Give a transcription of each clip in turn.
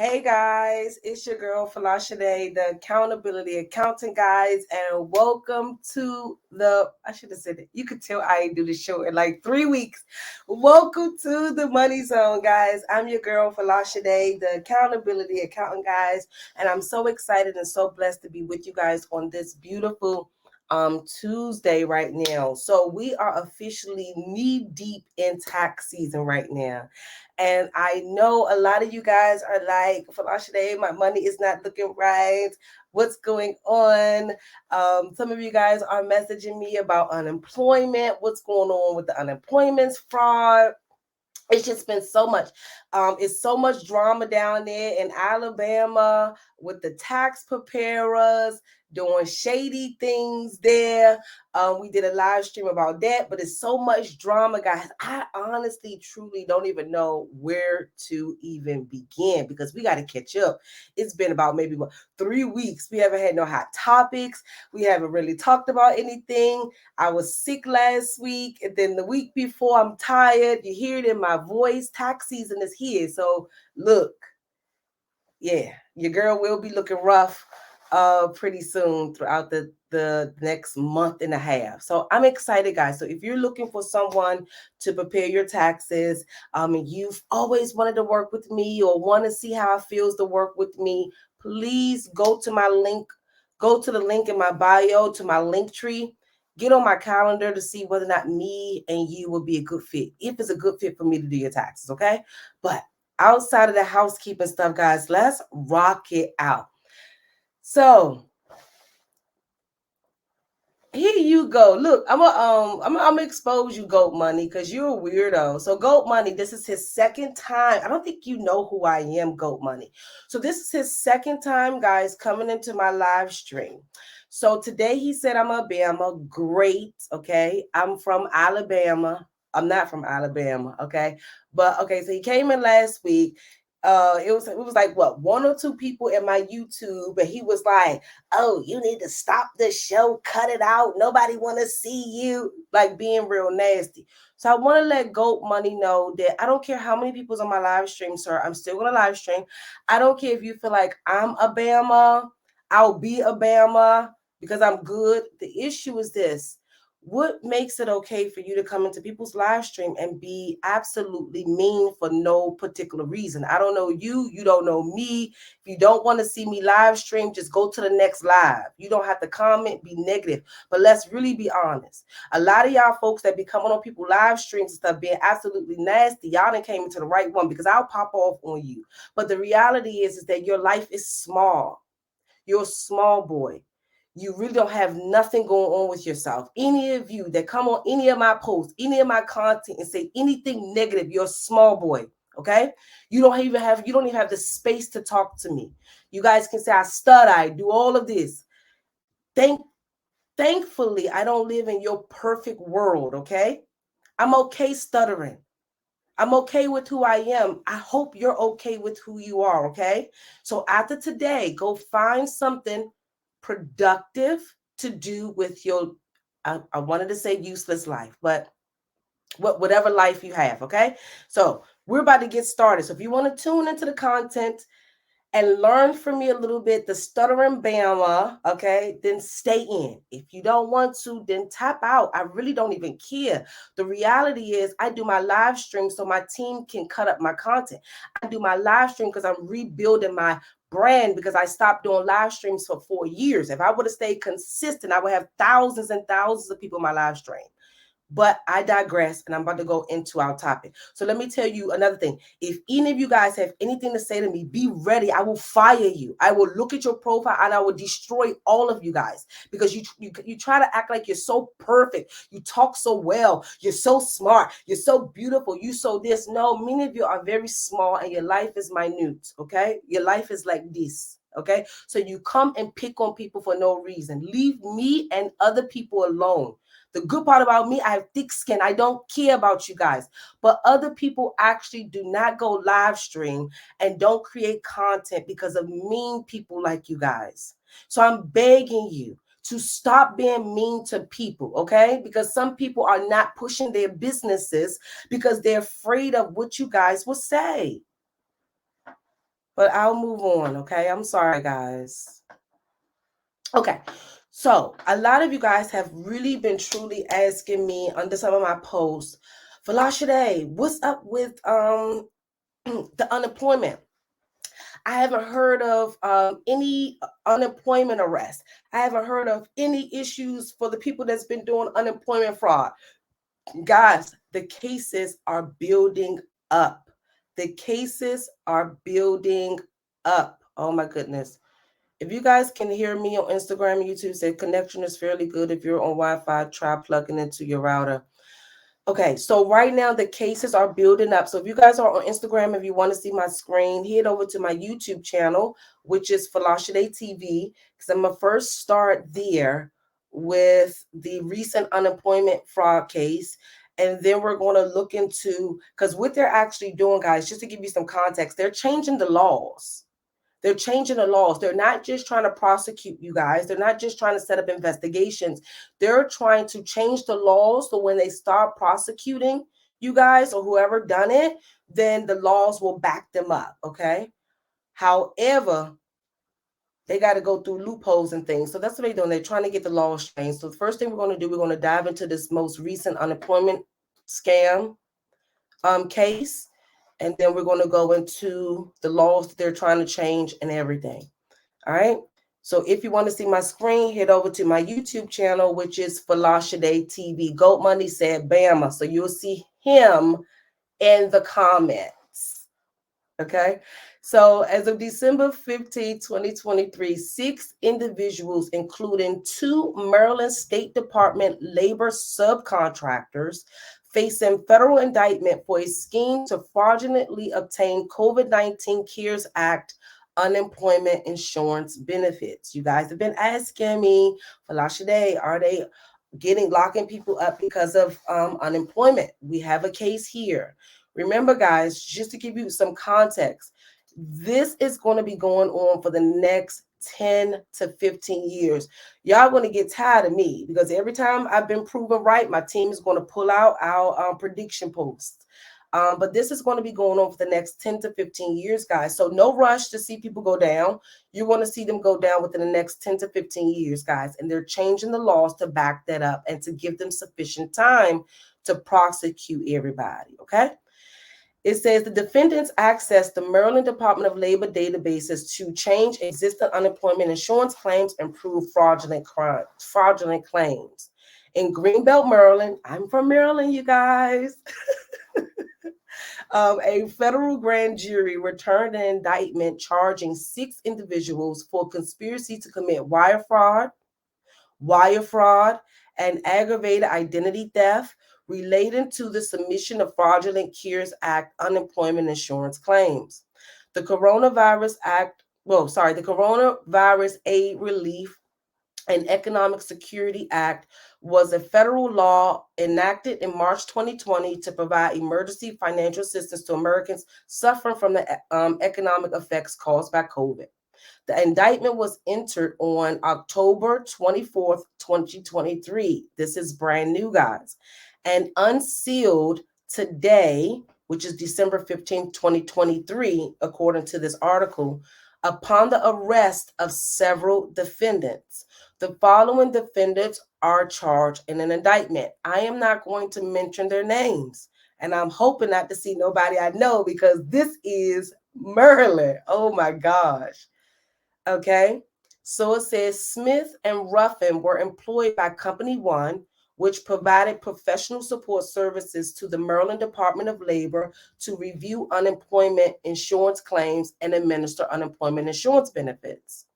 Hey guys, it's your girl Folasade, the accountability accountant, guys, and welcome to I should have said it. You could tell I ain't do the show in like 3 weeks. Welcome to the Money Zone, guys. I'm your girl Folasade, the accountability accountant, guys, and I'm so excited and so blessed to be with you guys on this beautiful Tuesday right now. So we are officially knee deep in tax season right now. And I know a lot of you guys are like, Falashade, my money is not looking right. What's going on? Some of you guys are messaging me about unemployment. What's going on with the unemployment fraud? It's just been so much. It's so much drama down there in Alabama with the tax preparers doing shady things there. We did a live stream about that, but it's so much drama, guys. I honestly, truly don't even know where to even begin because we got to catch up. It's been about maybe 3 weeks. We haven't had no hot topics. We haven't really talked about anything. I was sick last week, and then the week before, I'm tired. You hear it in my voice. Tax season is here. So look, yeah, your girl will be looking rough pretty soon throughout the next month and a half. So I'm excited, guys. So if you're looking for someone to prepare your taxes, and you've always wanted to work with me or want to see how it feels to work with me, please go to my link. Go to the link in my bio, to my link tree. Get on my calendar to see whether or not me and you will be a good fit. If it's a good fit for me to do your taxes, okay? But outside of the housekeeping stuff, guys, let's rock it out. So here you go. Look, I'm gonna expose you, Goat Money, because you're a weirdo. So Goat Money, this is his second time. I don't think you know who I am, Goat Money. So this is his second time, guys, coming into my live stream. So today he said I'm Alabama. Great. Okay. I'm from Alabama. I'm not from Alabama. Okay. But okay, so he came in last week. It was like what, 1 or 2 people in my YouTube, and he was like, "Oh, you need to stop the show, cut it out. Nobody want to see you," like being real nasty. So I want to let Goat Money know that I don't care how many people's on my live stream, sir. I'm still gonna live stream. I don't care if you feel like I'm Obama. I'll be Obama because I'm good. The issue is this. What makes it okay for you to come into people's live stream and be absolutely mean for no particular reason? I don't know you. You don't know me. If you don't want to see me live stream, just go to the next live. You don't have to comment, be negative. But let's really be honest. A lot of y'all folks that be coming on people live streams and stuff being absolutely nasty, y'all done came into the right one because I'll pop off on you. But the reality is that your life is small. You're a small boy. You really don't have nothing going on with yourself. Any of you that come on any of my posts, any of my content and say anything negative, you're a small boy. Okay. You don't even have the space to talk to me. You guys can say I stutter, I do all of this. Thankfully, I don't live in your perfect world. Okay. I'm okay stuttering. I'm okay with who I am. I hope you're okay with who you are, okay? So after today, go find something productive to do with your, I wanted to say useless life, but whatever life you have, okay? So we're about to get started. So if you want to tune into the content and learn from me a little bit, the stuttering Bama, okay, then stay in. If you don't want to, then tap out. I really don't even care. The reality is I do my live stream so my team can cut up my content. I do my live stream because I'm rebuilding my brand because I stopped doing live streams for 4 years. If I would have stayed consistent, I would have thousands and thousands of people in my live stream. But I digress, and I'm about to go into our topic. So let me tell you another thing. If any of you guys have anything to say to me, be ready. I will fire you. I will look at your profile and I will destroy all of you guys because you try to act like you're so perfect. You talk so well. You're so smart. You're so beautiful. You so this. No, many of you are very small and your life is minute. Okay, your life is like this. Okay, so you come and pick on people for no reason. Leave me and other people alone. The good part about me, I have thick skin. I don't care about you guys. But other people actually do not go live stream and don't create content because of mean people like you guys. So I'm begging you to stop being mean to people, okay? Because some people are not pushing their businesses because they're afraid of what you guys will say. but I'll move on, okay? I'm sorry, guys. Okay, so a lot of you guys have really been truly asking me under some of my posts, Folasade, what's up with the unemployment? I haven't heard of any unemployment arrest. I haven't heard of any issues for the people that's been doing unemployment fraud. Guys, the cases are building up. The cases are building up. Oh my goodness. If you guys can hear me on Instagram and YouTube, say connection is fairly good. If you're on Wi-Fi, try plugging into your router. Okay, so right now the cases are building up. So if you guys are on Instagram, if you want to see my screen, head over to my YouTube channel, which is Folasade TV, because I'm going to first start there with the recent unemployment fraud case. And then we're going to look into, because what they're actually doing, guys, just to give you some context, they're changing the laws. They're changing the laws. They're not just trying to prosecute you guys. They're not just trying to set up investigations. They're trying to change the laws so when they start prosecuting you guys or whoever done it, then the laws will back them up, okay? However, they got to go through loopholes and things. So that's what they're doing. They're trying to get the laws changed. So the first thing we're going to do, we're going to dive into this most recent unemployment scam case. And then we're going to go into the laws that they're trying to change and everything. All right. So if you want to see my screen, head over to my YouTube channel, which is Folasade TV. Goat Money said Bama. So you'll see him in the comments. Okay. So as of December 15, 2023, 6 individuals, including 2 Maryland State Department labor subcontractors, facing federal indictment for a scheme to fraudulently obtain COVID-19 CARES Act unemployment insurance benefits. You guys have been asking me, Folasade, are they locking people up because of unemployment? We have a case here. Remember, guys, just to give you some context, this is going to be going on for the next 10 to 15 years. Y'all going to get tired of me because every time I've been proven right, my team is going to pull out our prediction posts. But this is going to be going on for the next 10 to 15 years, guys. So no rush to see people go down. You want to see them go down within the next 10 to 15 years, guys. And they're changing the laws to back that up and to give them sufficient time to prosecute everybody, okay? It says the defendants accessed the Maryland Department of Labor databases to change existing unemployment insurance claims and prove fraudulent claims. In Greenbelt, Maryland, I'm from Maryland, you guys. A federal grand jury returned an indictment charging 6 individuals for conspiracy to commit wire fraud, and aggravated identity theft relating to the submission of fraudulent CARES Act unemployment insurance claims. The Coronavirus Aid, Relief, and Economic Security Act was a federal law enacted in March 2020 to provide emergency financial assistance to Americans suffering from the economic effects caused by COVID. The indictment was entered on October 24th, 2023. This is brand new, guys, and unsealed today, which is December 15th, 2023, according to this article, upon the arrest of several defendants. The following defendants are charged in an indictment. I am not going to mention their names, and I'm hoping not to see nobody I know because this is Maryland. Oh my gosh. Okay, so it says Smith and Ruffin were employed by Company One, which provided professional support services to the Maryland Department of Labor to review unemployment insurance claims and administer unemployment insurance benefits.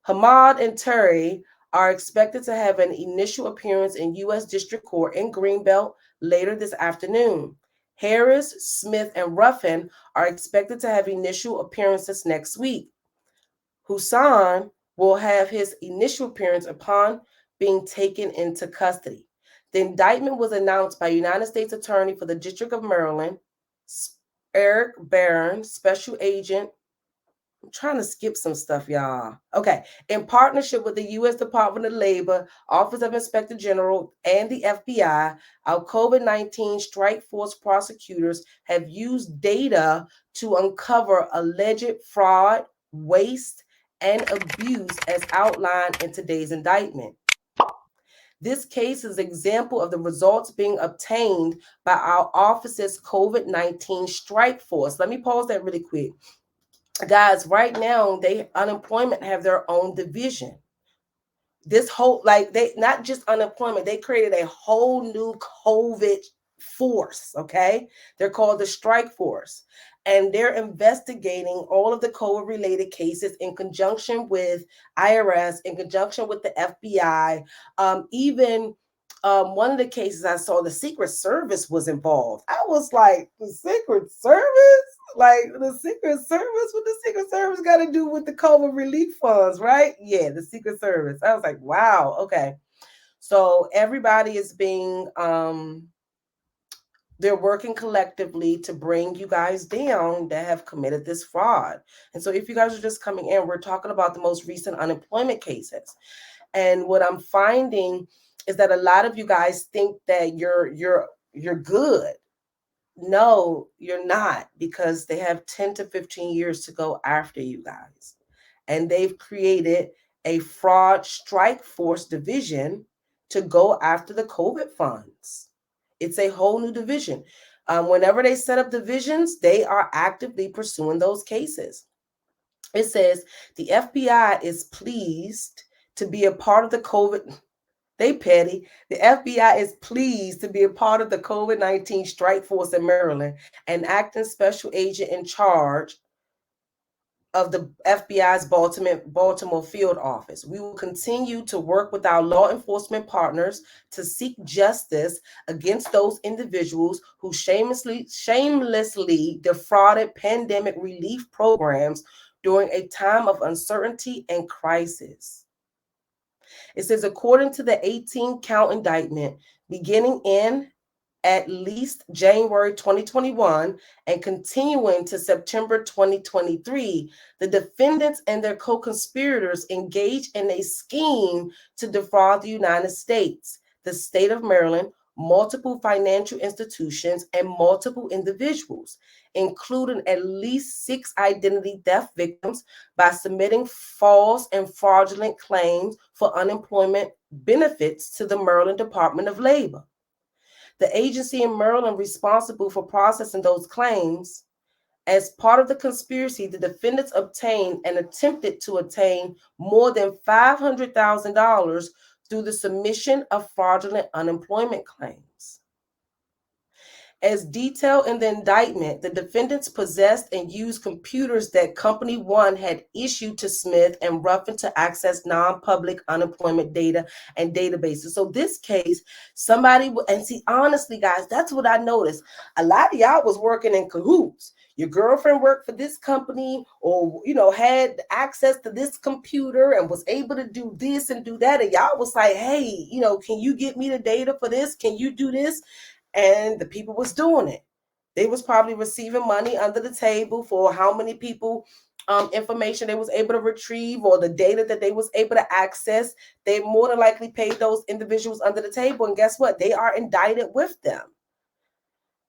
Hamad and Terry are expected to have an initial appearance in U.S. District Court in Greenbelt later this afternoon. Harris, Smith, and Ruffin are expected to have initial appearances next week. Hussain will have his initial appearance upon being taken into custody. The indictment was announced by United States Attorney for the District of Maryland, Eric Barron, Special Agent I'm trying to skip some stuff, y'all. Okay. In partnership with the U.S. Department of Labor, Office of Inspector General, and the FBI, our COVID-19 strike force prosecutors have used data to uncover alleged fraud, waste, and abuse as outlined in today's indictment. This case is an example of the results being obtained by our office's COVID-19 strike force. Let me pause that really quick. Guys, right now, unemployment have their own division. This whole, like, they not just unemployment, they created a whole new COVID force. Okay, they're called the strike force, and they're investigating all of the COVID related cases in conjunction with IRS, in conjunction with the FBI. Even one of the cases I saw, the Secret Service was involved. I was like, the Secret Service? Like, the Secret Service? What the Secret Service got to do with the COVID relief funds, right? Yeah, the Secret Service. I was like, wow, okay. So everybody is being, they're working collectively to bring you guys down that have committed this fraud. And so if you guys are just coming in, we're talking about the most recent unemployment cases. And what I'm finding is that a lot of you guys think that you're good. No, you're not, because they have 10 to 15 years to go after you guys. And they've created a fraud strike force division to go after the COVID funds. It's a whole new division. Whenever they set up divisions, they are actively pursuing those cases. It says the FBI is pleased to be a part of the COVID. They petty. The FBI is pleased to be a part of the COVID-19 strike force in Maryland and acting special agent in charge of the FBI's Baltimore field office. We will continue to work with our law enforcement partners to seek justice against those individuals who shamelessly defrauded pandemic relief programs during a time of uncertainty and crisis. It says, according to the 18-count indictment, beginning in at least January 2021 and continuing to September 2023, the defendants and their co-conspirators engaged in a scheme to defraud the United States, the state of Maryland, multiple financial institutions, and multiple individuals, including at least 6 identity theft victims, by submitting false and fraudulent claims for unemployment benefits to the Maryland Department of Labor. The agency in Maryland responsible for processing those claims. As part of the conspiracy, the defendants obtained and attempted to obtain more than $500,000 through the submission of fraudulent unemployment claims. As detailed in the indictment, the defendants possessed and used computers that Company One had issued to Smith and Ruffin to access non-public unemployment data and databases. So this case, somebody, and see, honestly, guys, that's what I noticed. A lot of y'all was working in cahoots. Your girlfriend worked for this company, or, had access to this computer and was able to do this and do that. And y'all was like, hey, can you get me the data for this? Can you do this? And the people was doing it. They was probably receiving money under the table for how many people information they was able to retrieve, or the data that they was able to access. They more than likely paid those individuals under the table. And guess what? They are indicted with them.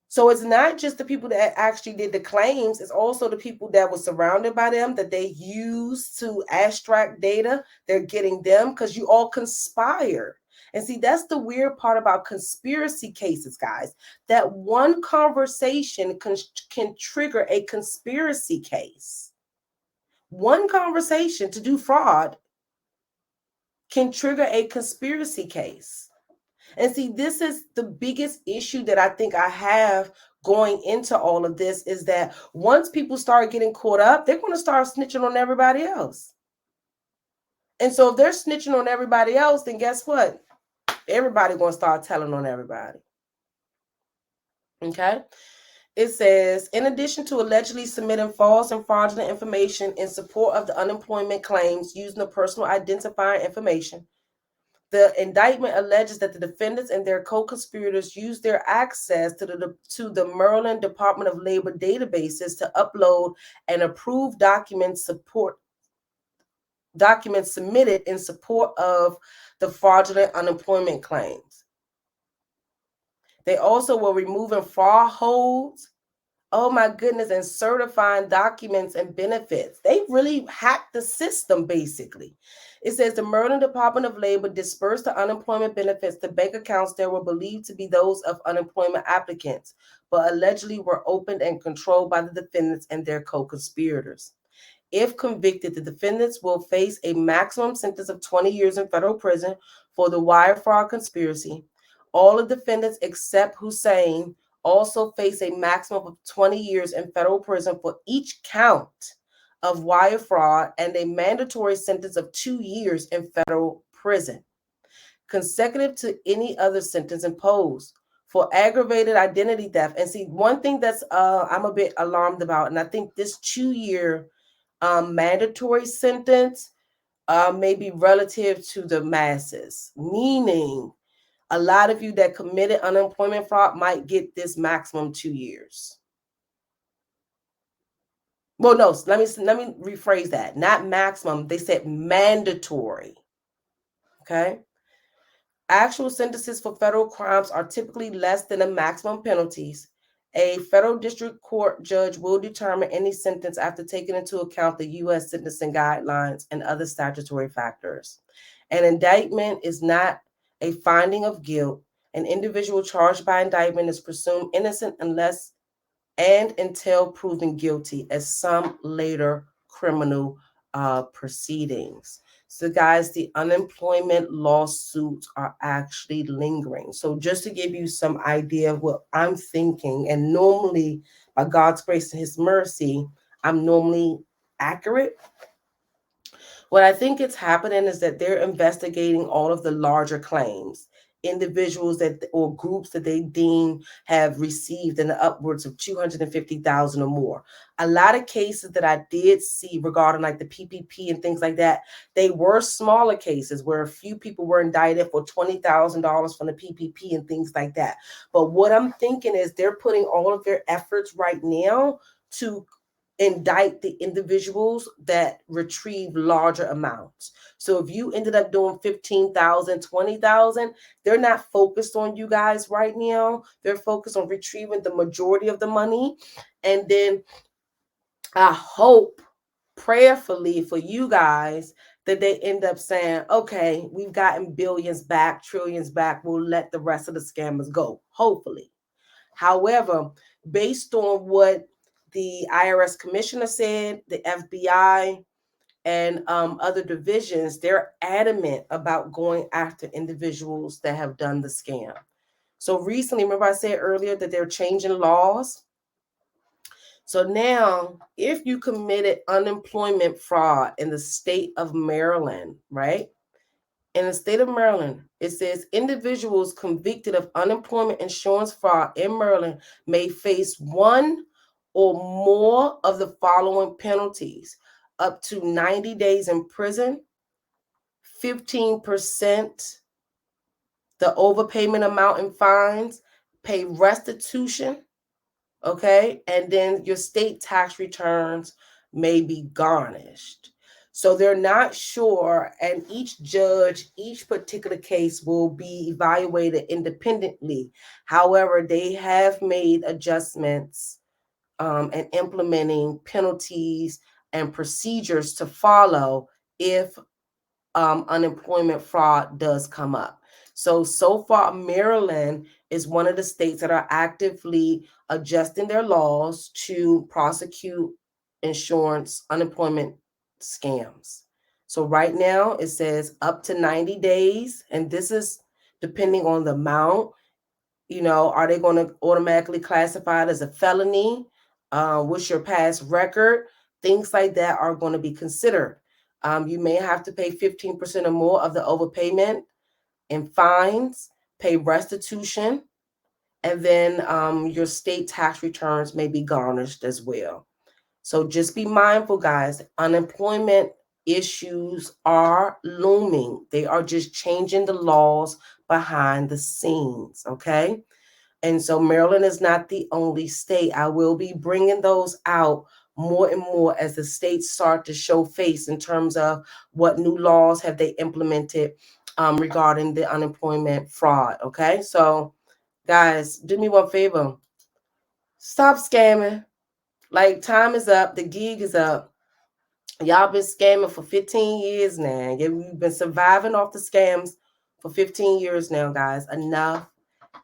So it's not just the people that actually did the claims, it's also the people that were surrounded by them, that they used to extract data. They're getting them because you all conspire. And see, that's the weird part about conspiracy cases, guys, that one conversation can trigger a conspiracy case. One conversation to do fraud can trigger a conspiracy case. And see, this is the biggest issue that I think I have going into all of this, is that once people start getting caught up, they're going to start snitching on everybody else. And so if they're snitching on everybody else, then guess what? Everybody going to start telling on everybody. Okay. It says, in addition to allegedly submitting false and fraudulent information in support of the unemployment claims using the personal identifying information, The indictment alleges that the defendants and their co-conspirators used their access to the Maryland Department of Labor databases to upload and approve documents submitted in support of the fraudulent unemployment claims. They also were removing fraud holds, oh my goodness, and certifying documents and benefits. They really hacked the system, basically. It says the Maryland Department of Labor dispersed the unemployment benefits to bank accounts that were believed to be those of unemployment applicants, but allegedly were opened and controlled by the defendants and their co-conspirators. If convicted, the defendants will face a maximum sentence of 20 years in federal prison for the wire fraud conspiracy. All the defendants except Hussein also face a maximum of 20 years in federal prison for each count of wire fraud and a mandatory sentence of 2 years in federal prison, consecutive to any other sentence imposed. For aggravated identity theft. And see, one thing that's I'm a bit alarmed about, and I think this 2-year mandatory sentence may be relative to the masses, meaning a lot of you that committed unemployment fraud might get this maximum 2 years. Well, no, let me rephrase that. Not maximum, they said mandatory. Okay. Actual sentences for federal crimes are typically less than the maximum penalties. A federal district court judge will determine any sentence after taking into account the U.S. sentencing guidelines and other statutory factors. An indictment is not a finding of guilt. An individual charged by indictment is presumed innocent unless and until proven guilty as some later criminal proceedings. So guys, the unemployment lawsuits are actually lingering. So just to give you some idea of what I'm thinking, and normally by God's grace and his mercy, I'm normally accurate. What I think is happening is that they're investigating all of the larger claims, individuals that or groups that they deem have received in the upwards of 250,000 or more. A lot of cases that I did see regarding like the PPP and things like that, they were smaller cases where a few people were indicted for $20,000 from the PPP and things like that. But what I'm thinking is they're putting all of their efforts right now to indict the individuals that retrieve larger amounts. So if you ended up doing 15,000, 20,000, they're not focused on you guys right now. They're focused on retrieving the majority of the money. And then I hope prayerfully for you guys that they end up saying, okay, we've gotten billions back, trillions back. We'll let the rest of the scammers go, hopefully. However, based on what the IRS commissioner said, the FBI, and other divisions, they're adamant about going after individuals that have done the scam. So recently, remember I said earlier that they're changing laws? So now, if you committed unemployment fraud in the state of Maryland, right? In the state of Maryland, it says individuals convicted of unemployment insurance fraud in Maryland may face one or more of the following penalties: up to 90 days in prison, 15% the overpayment amount in fines, pay restitution, okay? And then your state tax returns may be garnished. So they're not sure, and each judge, each particular case will be evaluated independently. However, they have made adjustments and implementing penalties and procedures to follow if unemployment fraud does come up. So far, Maryland is one of the states that are actively adjusting their laws to prosecute insurance unemployment scams. So right now it says up to 90 days, and this is depending on the amount. You know, are they going to automatically classify it as a felony? What's your past record? Things like that are going to be considered. You may have to pay 15% or more of the overpayment in fines, pay restitution, and then your state tax returns may be garnished as well. So just be mindful, guys. Unemployment issues are looming. They are just changing the laws behind the scenes, okay? And so Maryland is not the only state. I will be bringing those out more and more as the states start to show face in terms of what new laws have they implemented regarding the unemployment fraud, okay? So, guys, do me one favor. Stop scamming. Like, time is up. The gig is up. Y'all been scamming for 15 years now. You've been surviving off the scams for 15 years now, guys. Enough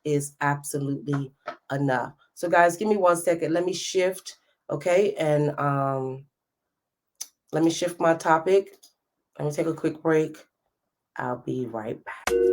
is absolutely enough. So, guys, give me 1 second. Let me shift, okay? And let me shift my topic. Let me take a quick break. I'll be right back.